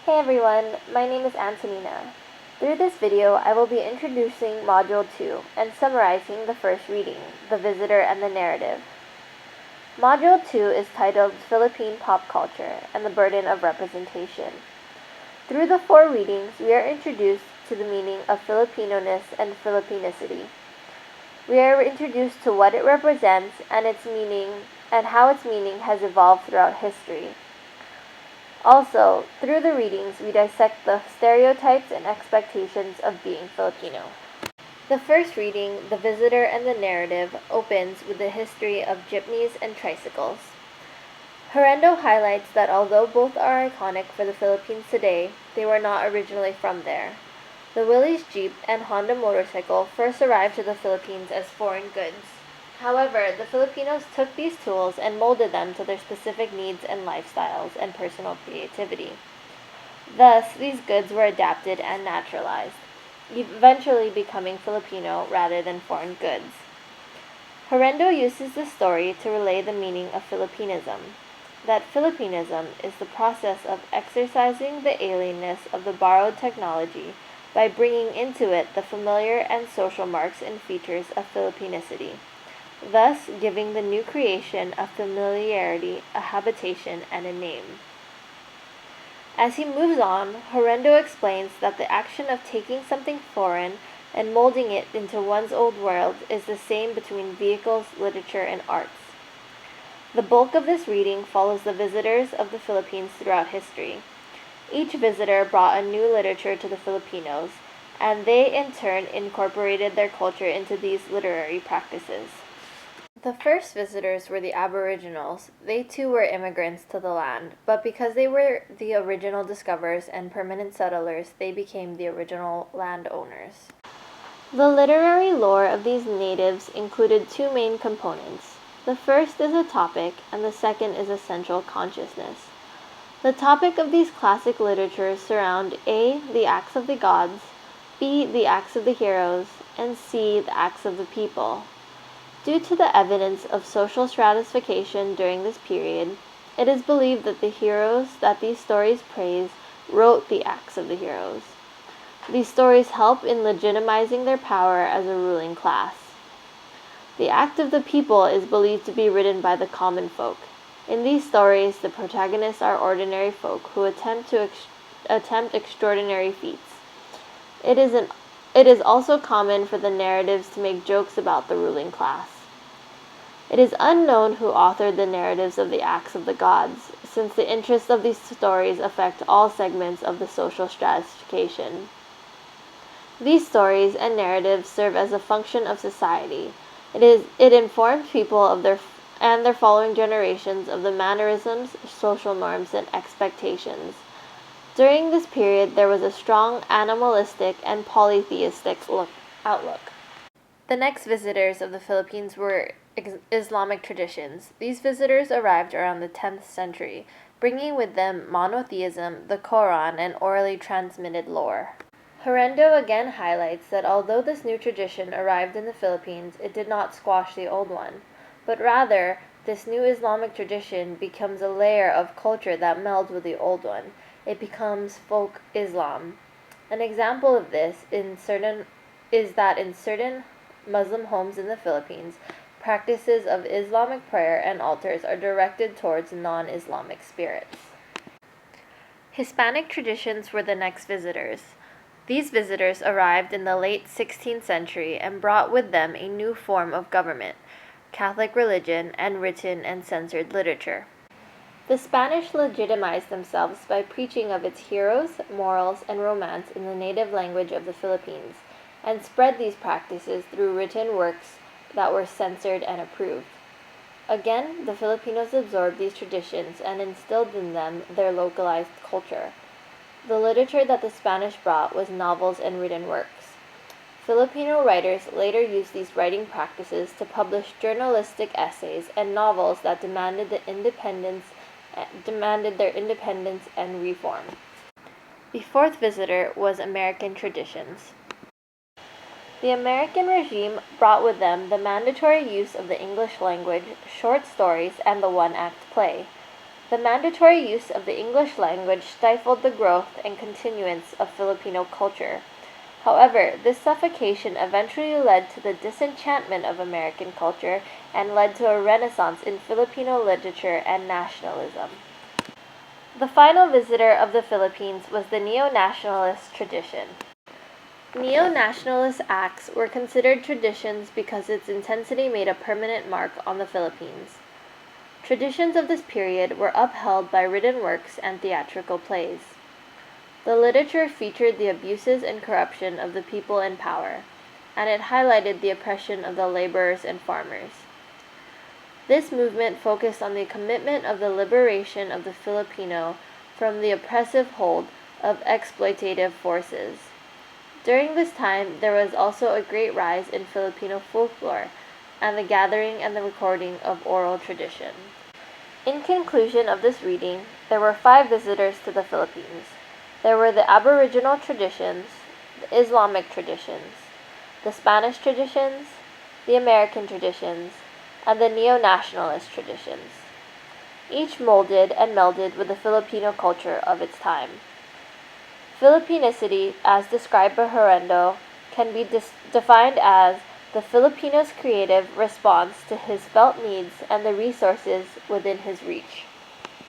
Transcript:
Hey everyone, my name is Antonina. Through this video, I will be introducing Module 2 and summarizing the first reading, The Visitor and the Narrative. Module 2 is titled Philippine Pop Culture and the Burden of Representation. Through the 4 readings, we are introduced to the meaning of Filipino-ness and Filipinacity. We are introduced to what it represents and its meaning and how its meaning has evolved throughout history. Also, through the readings, we dissect the stereotypes and expectations of being Filipino. The first reading, The Visitor and the Narrative, opens with the history of jeepneys and tricycles. Horrendo highlights that although both are iconic for the Philippines today, they were not originally from there. The Willys Jeep and Honda motorcycle first arrived to the Philippines as foreign goods. However, the Filipinos took these tools and molded them to their specific needs and lifestyles and personal creativity. Thus, these goods were adapted and naturalized, eventually becoming Filipino rather than foreign goods. Horrendo uses the story to relay the meaning of Filipinism, that Filipinism is the process of exercising the alienness of the borrowed technology by bringing into it the familiar and social marks and features of Filipinacity, thus giving the new creation a familiarity, a habitation, and a name. As he moves on, Horrendo explains that the action of taking something foreign and molding it into one's old world is the same between vehicles, literature, and arts. The bulk of this reading follows the visitors of the Philippines throughout history. Each visitor brought a new literature to the Filipinos, and they in turn incorporated their culture into these literary practices. The first visitors were the Aboriginals. They too were immigrants to the land, but because they were the original discoverers and permanent settlers, they became the original landowners. The literary lore of these natives included 2 main components. The first is a topic, and the second is a central consciousness. The topic of these classic literatures surround A. the acts of the gods, B. the acts of the heroes, and C. the acts of the people. Due to the evidence of social stratification during this period, it is believed that the heroes that these stories praise wrote the acts of the heroes. These stories help in legitimizing their power as a ruling class. The act of the people is believed to be written by the common folk. In these stories, the protagonists are ordinary folk who attempt extraordinary feats. It is also common for the narratives to make jokes about the ruling class. It is unknown who authored the narratives of the acts of the gods, since the interests of these stories affect all segments of the social stratification. These stories and narratives serve as a function of society. It informed people of their following generations of the mannerisms, social norms, and expectations. During this period, there was a strong animalistic and polytheistic outlook. The next visitors of the Philippines were Islamic traditions. These visitors arrived around the 10th century, bringing with them monotheism, the Quran, and orally transmitted lore. Horrendo again highlights that although this new tradition arrived in the Philippines, it did not squash the old one, but rather, this new Islamic tradition becomes a layer of culture that melds with the old one. It becomes folk Islam. An example of this is that in certain Muslim homes in the Philippines, practices of Islamic prayer and altars are directed towards non-Islamic spirits. Hispanic traditions were the next visitors. These visitors arrived in the late 16th century and brought with them a new form of government, Catholic religion, and written and censored literature. The Spanish legitimized themselves by preaching of its heroes, morals, and romance in the native language of the Philippines, and spread these practices through written works that were censored and approved. Again, the Filipinos absorbed these traditions and instilled in them their localized culture. The literature that the Spanish brought was novels and written works. Filipino writers later used these writing practices to publish journalistic essays and novels that demanded their independence and reform. The fourth visitor was American traditions. The American regime brought with them the mandatory use of the English language, short stories, and the one-act play. The mandatory use of the English language stifled the growth and continuance of Filipino culture. However, this suffocation eventually led to the disenchantment of American culture and led to a renaissance in Filipino literature and nationalism. The final visitor of the Philippines was the neo-nationalist tradition. Neo-nationalist acts were considered traditions because its intensity made a permanent mark on the Philippines. Traditions of this period were upheld by written works and theatrical plays. The literature featured the abuses and corruption of the people in power, and it highlighted the oppression of the laborers and farmers. This movement focused on the commitment of the liberation of the Filipino from the oppressive hold of exploitative forces. During this time, there was also a great rise in Filipino folklore and the gathering and the recording of oral tradition. In conclusion of this reading, there were 5 visitors to the Philippines. There were the Aboriginal traditions, the Islamic traditions, the Spanish traditions, the American traditions, and the neo-nationalist traditions, each molded and melded with the Filipino culture of its time. Filipinicity, as described by Horrendo, can be defined as the Filipino's creative response to his felt needs and the resources within his reach.